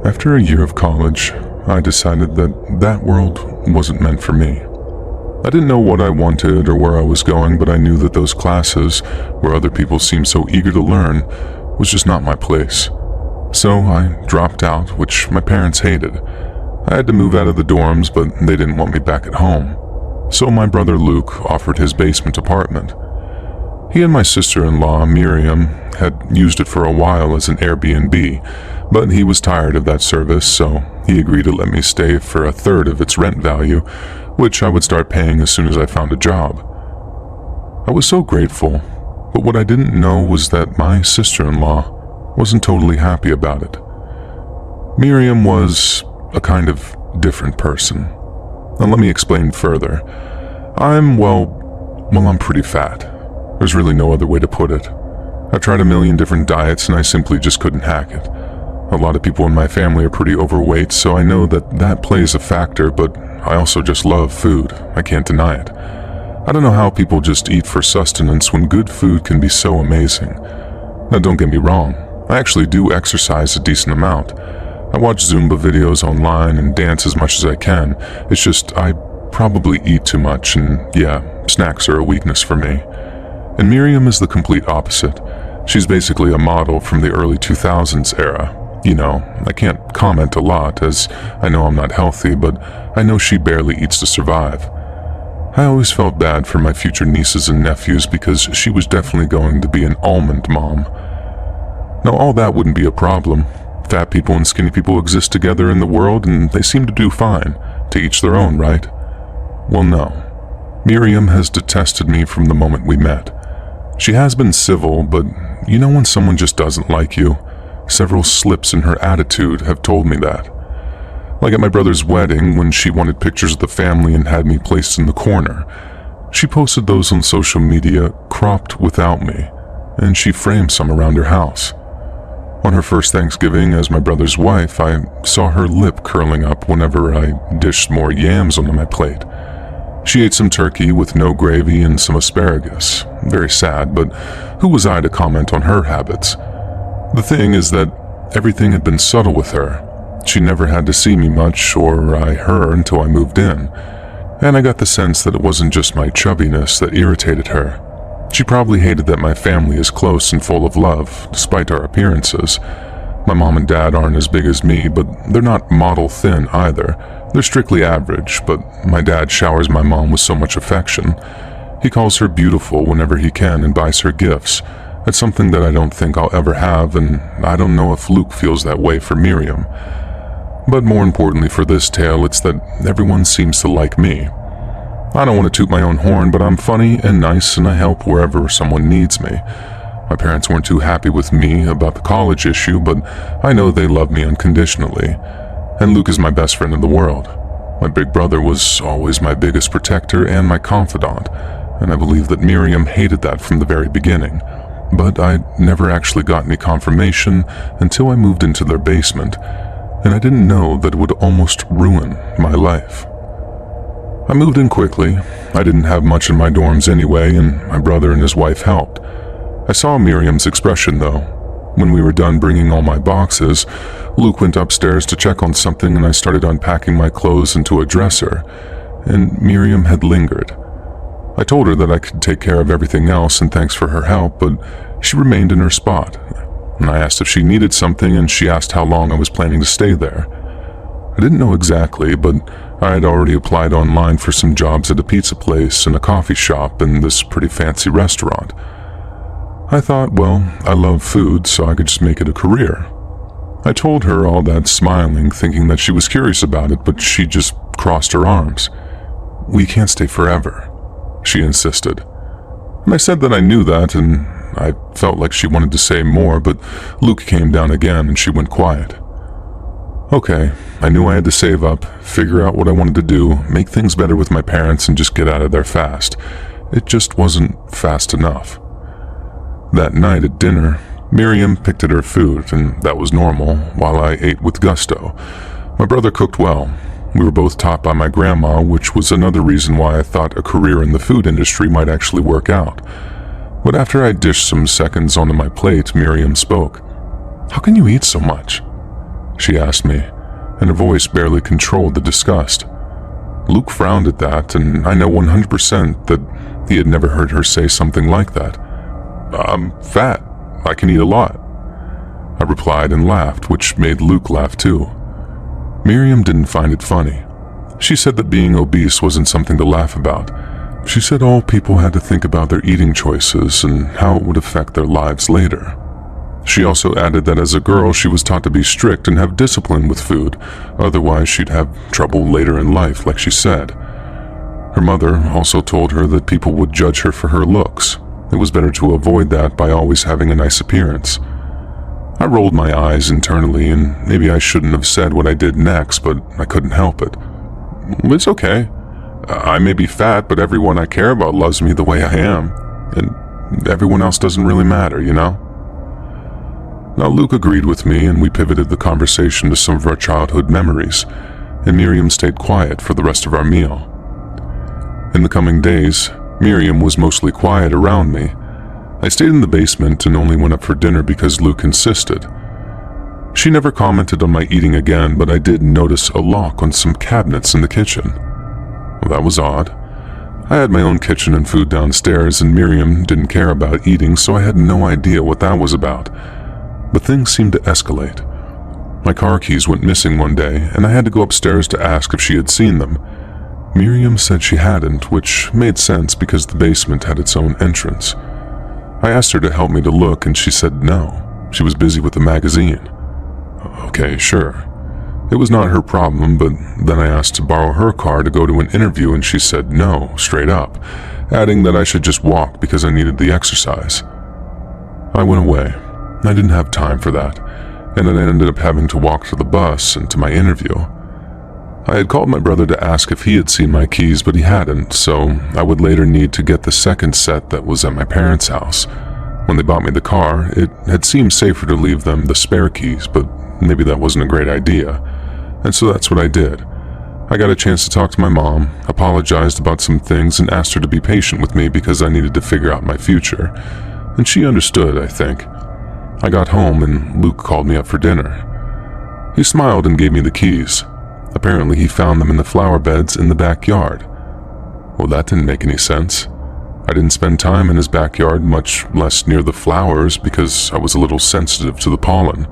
After a year of college, I decided that that world wasn't meant for me. I didn't know what I wanted or where I was going, but I knew that those classes, where other people seemed so eager to learn, was just not my place. So I dropped out, which my parents hated. I had to move out of the dorms, but they didn't want me back at home. So my brother Luke offered his basement apartment. He and my sister-in-law, Miriam, had used it for a while as an Airbnb, but he was tired of that service, so he agreed to let me stay for a third of its rent value, which I would start paying as soon as I found a job. I was so grateful, but what I didn't know was that my sister-in-law wasn't totally happy about it. Miriam was a kind of different person. Now let me explain further. I'm pretty fat. There's really no other way to put it. I tried a million different diets and I simply just couldn't hack it. A lot of people in my family are pretty overweight, so I know that plays a factor, but I also just love food. I can't deny it. I don't know how people just eat for sustenance when good food can be so amazing. Now don't get me wrong, I actually do exercise a decent amount. I watch Zumba videos online and dance as much as I can. It's just I probably eat too much, and yeah, snacks are a weakness for me. And Miriam is the complete opposite. She's basically a model from the early 2000s era. You know, I can't comment a lot as I know I'm not healthy, but I know she barely eats to survive. I always felt bad for my future nieces and nephews because she was definitely going to be an almond mom. Now all that wouldn't be a problem. Fat people and skinny people exist together in the world and they seem to do fine. To each their own, right? Well, no. Miriam has detested me from the moment we met. She has been civil, but you know when someone just doesn't like you? Several slips in her attitude have told me that. Like at my brother's wedding, when she wanted pictures of the family and had me placed in the corner. She posted those on social media, cropped without me, and she framed some around her house. On her first Thanksgiving as my brother's wife, I saw her lip curling up whenever I dished more yams onto my plate. She ate some turkey with no gravy and some asparagus. Very sad, but who was I to comment on her habits? The thing is that everything had been subtle with her. She never had to see me much, or I her, until I moved in. And I got the sense that it wasn't just my chubbiness that irritated her. She probably hated that my family is close and full of love, despite our appearances. My mom and dad aren't as big as me, but they're not model thin either. They're strictly average, but my dad showers my mom with so much affection. He calls her beautiful whenever he can and buys her gifts. That's something that I don't think I'll ever have, and I don't know if Luke feels that way for Miriam. But more importantly for this tale, it's that everyone seems to like me. I don't want to toot my own horn, but I'm funny and nice and I help wherever someone needs me. My parents weren't too happy with me about the college issue, but I know they love me unconditionally. And Luke is my best friend in the world. My big brother was always my biggest protector and my confidant, and I believe that Miriam hated that from the very beginning. But I never actually got any confirmation until I moved into their basement, and I didn't know that it would almost ruin my life. I moved in quickly. I didn't have much in my dorms anyway, and my brother and his wife helped. I saw Miriam's expression though. When we were done bringing all my boxes, Luke went upstairs to check on something and I started unpacking my clothes into a dresser, and Miriam had lingered. I told her that I could take care of everything else and thanks for her help, but she remained in her spot. And I asked if she needed something and she asked how long I was planning to stay there. I didn't know exactly, but I had already applied online for some jobs at a pizza place and a coffee shop and this pretty fancy restaurant. I thought, well, I love food, so I could just make it a career. I told her all that smiling, thinking that she was curious about it, but she just crossed her arms. "We can't stay forever," she insisted. And I said that I knew that, and I felt like she wanted to say more, but Luke came down again and she went quiet. Okay, I knew I had to save up, figure out what I wanted to do, make things better with my parents, and just get out of there fast. It just wasn't fast enough. That night at dinner, Miriam picked at her food, and that was normal, while I ate with gusto. My brother cooked well. We were both taught by my grandma, which was another reason why I thought a career in the food industry might actually work out. But after I dished some seconds onto my plate, Miriam spoke. "How can you eat so much?" she asked me, and her voice barely controlled the disgust. Luke frowned at that, and I know 100% that he had never heard her say something like that. "I'm fat. I can eat a lot," I replied and laughed, which made Luke laugh too. Miriam didn't find it funny. She said that being obese wasn't something to laugh about. She said all people had to think about their eating choices and how it would affect their lives later. She also added that as a girl she was taught to be strict and have discipline with food, otherwise she'd have trouble later in life, like she said. Her mother also told her that people would judge her for her looks. It was better to avoid that by always having a nice appearance. I rolled my eyes internally, and maybe I shouldn't have said what I did next, but I couldn't help it. "It's okay. I may be fat, but everyone I care about loves me the way I am, and everyone else doesn't really matter, you know?" Now Luke agreed with me, and we pivoted the conversation to some of our childhood memories, and Miriam stayed quiet for the rest of our meal. In the coming days, Miriam was mostly quiet around me. I stayed in the basement and only went up for dinner because Luke insisted. She never commented on my eating again, but I did notice a lock on some cabinets in the kitchen. Well, that was odd. I had my own kitchen and food downstairs, and Miriam didn't care about eating, so I had no idea what that was about. But things seemed to escalate. My car keys went missing one day, and I had to go upstairs to ask if she had seen them. Miriam said she hadn't, which made sense because the basement had its own entrance. I asked her to help me to look, and she said no. She was busy with a magazine. Okay, sure. It was not her problem, but then I asked to borrow her car to go to an interview, and she said no, straight up, adding that I should just walk because I needed the exercise. I went away. I didn't have time for that, and then I ended up having to walk to the bus and to my interview. I had called my brother to ask if he had seen my keys, but he hadn't, so I would later need to get the second set that was at my parents' house. When they bought me the car, it had seemed safer to leave them the spare keys, but maybe that wasn't a great idea, and so that's what I did. I got a chance to talk to my mom, apologized about some things, and asked her to be patient with me because I needed to figure out my future, and she understood, I think. I got home and Luke called me up for dinner. He smiled and gave me the keys. Apparently he found them in the flower beds in the backyard. Well, that didn't make any sense. I didn't spend time in his backyard, much less near the flowers, because I was a little sensitive to the pollen.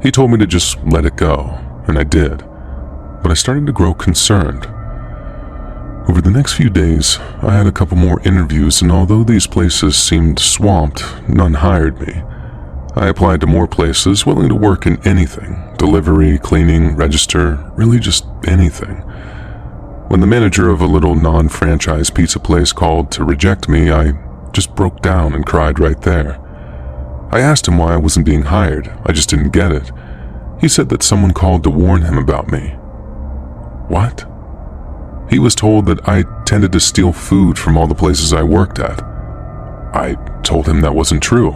He told me to just let it go, and I did. But I started to grow concerned. Over the next few days, I had a couple more interviews, and although these places seemed swamped, none hired me. I applied to more places, willing to work in anything: delivery, cleaning, register, really just anything. When the manager of a little non-franchise pizza place called to reject me, I just broke down and cried right there. I asked him why I wasn't being hired. I just didn't get it. He said that someone called to warn him about me. What? He was told that I tended to steal food from all the places I worked at. I told him that wasn't true.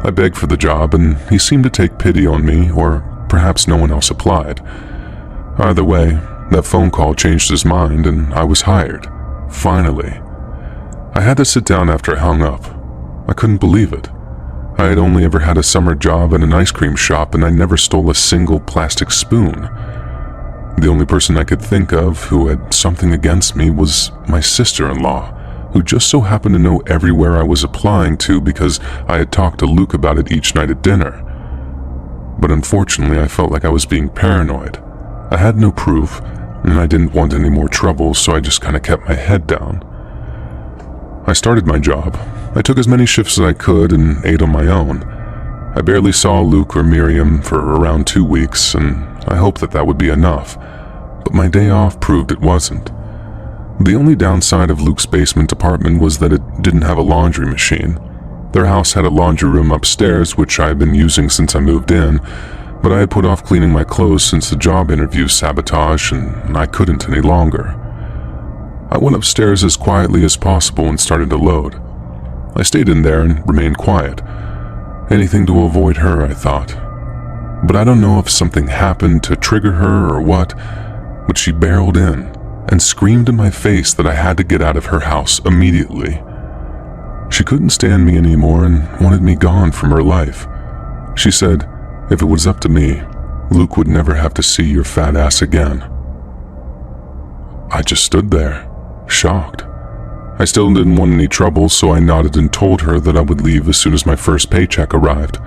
I begged for the job, and he seemed to take pity on me, or perhaps no one else applied. Either way, that phone call changed his mind, and I was hired. Finally. I had to sit down after I hung up. I couldn't believe it. I had only ever had a summer job in an ice cream shop, and I never stole a single plastic spoon. The only person I could think of who had something against me was my sister-in-law, who just so happened to know everywhere I was applying to because I had talked to Luke about it each night at dinner. But unfortunately, I felt like I was being paranoid. I had no proof, and I didn't want any more trouble, so I just kind of kept my head down. I started my job. I took as many shifts as I could and ate on my own. I barely saw Luke or Miriam for around 2 weeks, and I hoped that that would be enough, but my day off proved it wasn't. The only downside of Luke's basement apartment was that it didn't have a laundry machine. Their house had a laundry room upstairs, which I had been using since I moved in, but I had put off cleaning my clothes since the job interview sabotage, and I couldn't any longer. I went upstairs as quietly as possible and started to load. I stayed in there and remained quiet. Anything to avoid her, I thought. But I don't know if something happened to trigger her or what, but she barreled in and screamed in my face that I had to get out of her house immediately. She couldn't stand me anymore and wanted me gone from her life. She said if it was up to me, Luke would never have to see your fat ass again." I just stood there, shocked. I still didn't want any trouble, so I nodded and told her that I would leave as soon as my first paycheck arrived.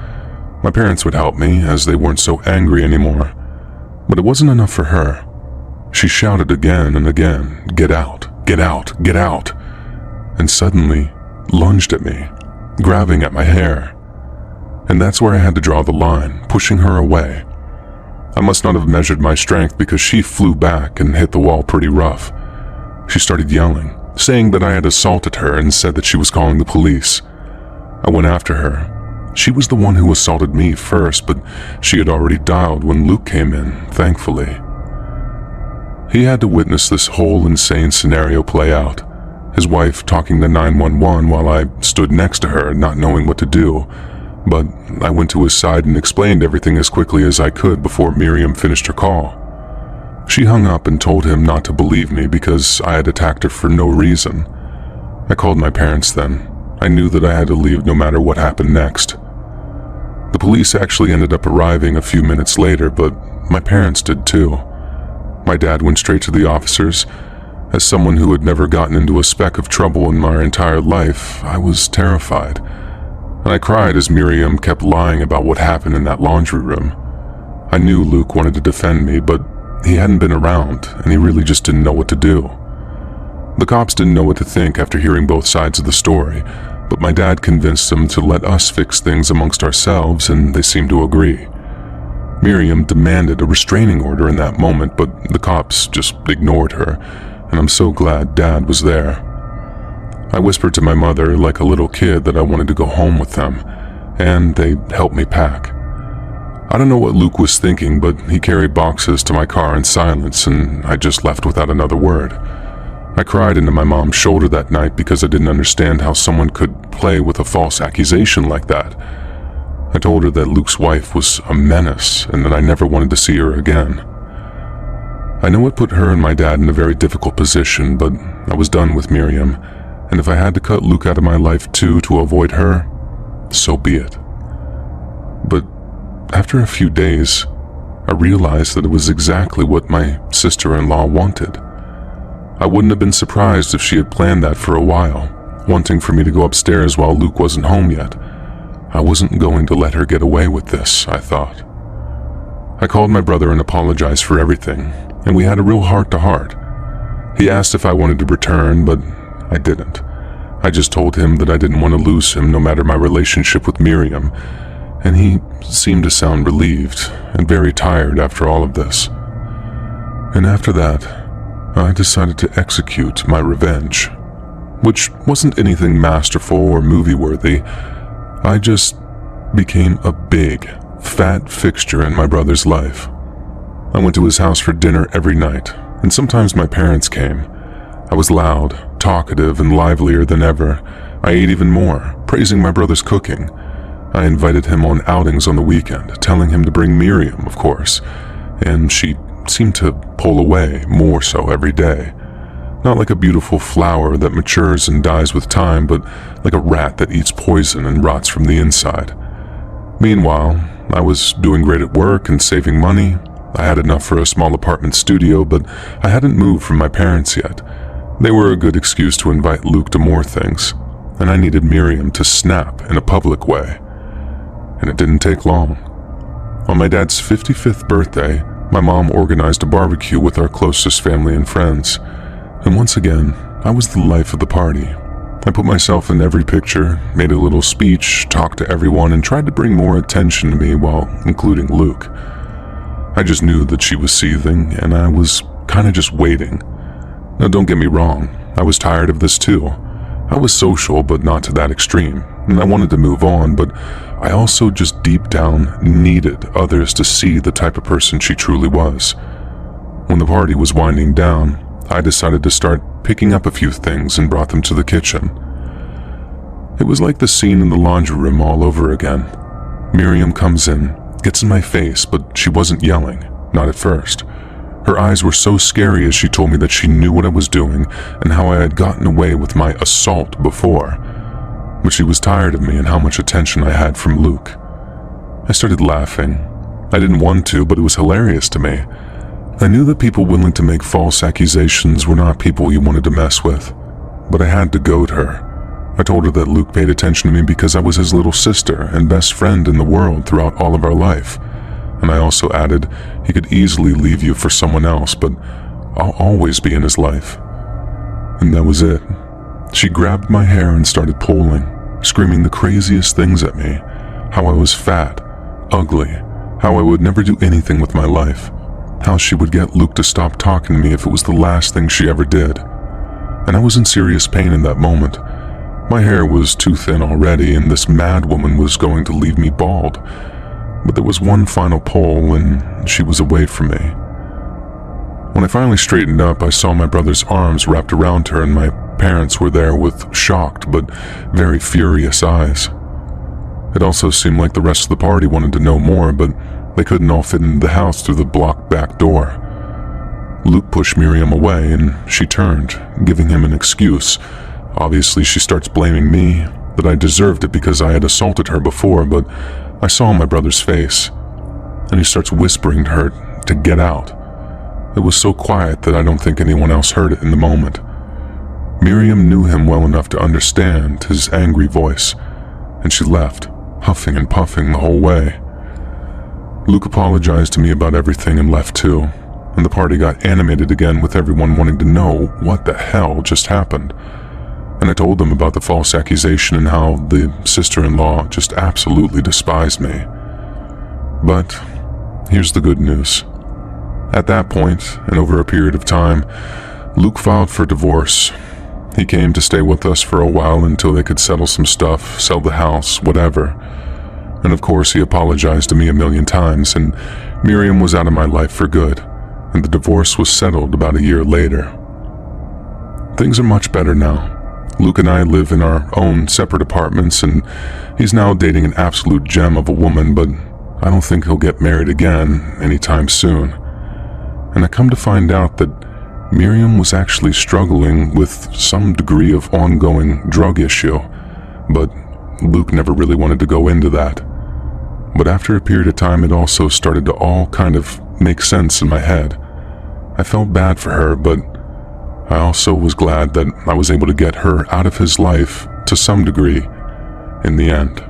My parents would help me, as they weren't so angry anymore. But it wasn't enough for her. She shouted again and again, "Get out, get out, get out," and suddenly lunged at me, grabbing at my hair. And that's where I had to draw the line, pushing her away. I must not have measured my strength because she flew back and hit the wall pretty rough. She started yelling, saying that I had assaulted her and said that she was calling the police. I went after her. She was the one who assaulted me first, but she had already dialed when Luke came in, thankfully. He had to witness this whole insane scenario play out, his wife talking to 911 while I stood next to her, not knowing what to do. But I went to his side and explained everything as quickly as I could before Miriam finished her call. She hung up and told him not to believe me because I had attacked her for no reason. I called my parents then. I knew that I had to leave no matter what happened next. The police actually ended up arriving a few minutes later, but my parents did too. My dad went straight to the officers. As someone who had never gotten into a speck of trouble in my entire life, I was terrified. And I cried as Miriam kept lying about what happened in that laundry room. I knew Luke wanted to defend me, but he hadn't been around, and he really just didn't know what to do. The cops didn't know what to think after hearing both sides of the story, but my dad convinced them to let us fix things amongst ourselves, and they seemed to agree. Miriam demanded a restraining order in that moment, but the cops just ignored her, and I'm so glad Dad was there. I whispered to my mother like a little kid that I wanted to go home with them, and they helped me pack. I don't know what Luke was thinking, but he carried boxes to my car in silence, and I just left without another word. I cried into my mom's shoulder that night because I didn't understand how someone could play with a false accusation like that. I told her that Luke's wife was a menace and that I never wanted to see her again. I know it put her and my dad in a very difficult position, but I was done with Miriam, and if I had to cut Luke out of my life too to avoid her, so be it. But after a few days, I realized that it was exactly what my sister-in-law wanted. I wouldn't have been surprised if she had planned that for a while, wanting for me to go upstairs while Luke wasn't home yet. I wasn't going to let her get away with this, I thought. I called my brother and apologized for everything, and we had a real heart-to-heart. He asked if I wanted to return, but I didn't. I just told him that I didn't want to lose him no matter my relationship with Miriam, and he seemed to sound relieved and very tired after all of this. And after that, I decided to execute my revenge, which wasn't anything masterful or movie-worthy. I just became a big, fat fixture in my brother's life. I went to his house for dinner every night, and sometimes my parents came. I was loud, talkative, and livelier than ever. I ate even more, praising my brother's cooking. I invited him on outings on the weekend, telling him to bring Miriam, of course, and she seemed to pull away more so every day. Not like a beautiful flower that matures and dies with time, but like a rat that eats poison and rots from the inside. Meanwhile, I was doing great at work and saving money. I had enough for a small apartment studio, but I hadn't moved from my parents yet. They were a good excuse to invite Luke to more things, and I needed Miriam to snap in a public way. And it didn't take long. On my dad's 55th birthday, my mom organized a barbecue with our closest family and friends. And once again, I was the life of the party. I put myself in every picture, made a little speech, talked to everyone, and tried to bring more attention to me while including Luke. I just knew that she was seething, and I was kind of just waiting. Now don't get me wrong, I was tired of this too. I was social, but not to that extreme, and I wanted to move on, but I also just deep down needed others to see the type of person she truly was. When the party was winding down, I decided to start picking up a few things and brought them to the kitchen. It was like the scene in the laundry room all over again. Miriam comes in, gets in my face, but she wasn't yelling, not at first. Her eyes were so scary as she told me that she knew what I was doing and how I had gotten away with my assault before. But she was tired of me and how much attention I had from Luke. I started laughing, I didn't want to, but it was hilarious to me. I knew that people willing to make false accusations were not people you wanted to mess with, but I had to goad her. I told her that Luke paid attention to me because I was his little sister and best friend in the world throughout all of our life. And I also added, he could easily leave you for someone else, but I'll always be in his life. And that was it. She grabbed my hair and started pulling, screaming the craziest things at me. How I was fat, ugly, how I would never do anything with my life, how she would get Luke to stop talking to me if it was the last thing she ever did. And I was in serious pain in that moment. My hair was too thin already, and this mad woman was going to leave me bald. But there was one final pull, and she was away from me. When I finally straightened up, I saw my brother's arms wrapped around her, and my parents were there with shocked but very furious eyes. It also seemed like the rest of the party wanted to know more, but they couldn't all fit into the house through the blocked back door. Luke pushed Miriam away, and she turned, giving him an excuse. Obviously, she starts blaming me, that I deserved it because I had assaulted her before, but I saw my brother's face, and he starts whispering to her to get out. It was so quiet that I don't think anyone else heard it in the moment. Miriam knew him well enough to understand his angry voice, and she left, huffing and puffing the whole way. Luke apologized to me about everything and left too, and the party got animated again with everyone wanting to know what the hell just happened. And I told them about the false accusation and how the sister-in-law just absolutely despised me. But here's the good news. At that point, and over a period of time, Luke filed for divorce. He came to stay with us for a while until they could settle some stuff, sell the house, whatever. And of course, he apologized to me a million times, and Miriam was out of my life for good, and the divorce was settled about a year later. Things are much better now. Luke and I live in our own separate apartments, and he's now dating an absolute gem of a woman, but I don't think he'll get married again anytime soon. And I come to find out that Miriam was actually struggling with some degree of ongoing drug issue, but Luke never really wanted to go into that. But after a period of time, it also started to all kind of make sense in my head. I felt bad for her, but I also was glad that I was able to get her out of his life to some degree in the end.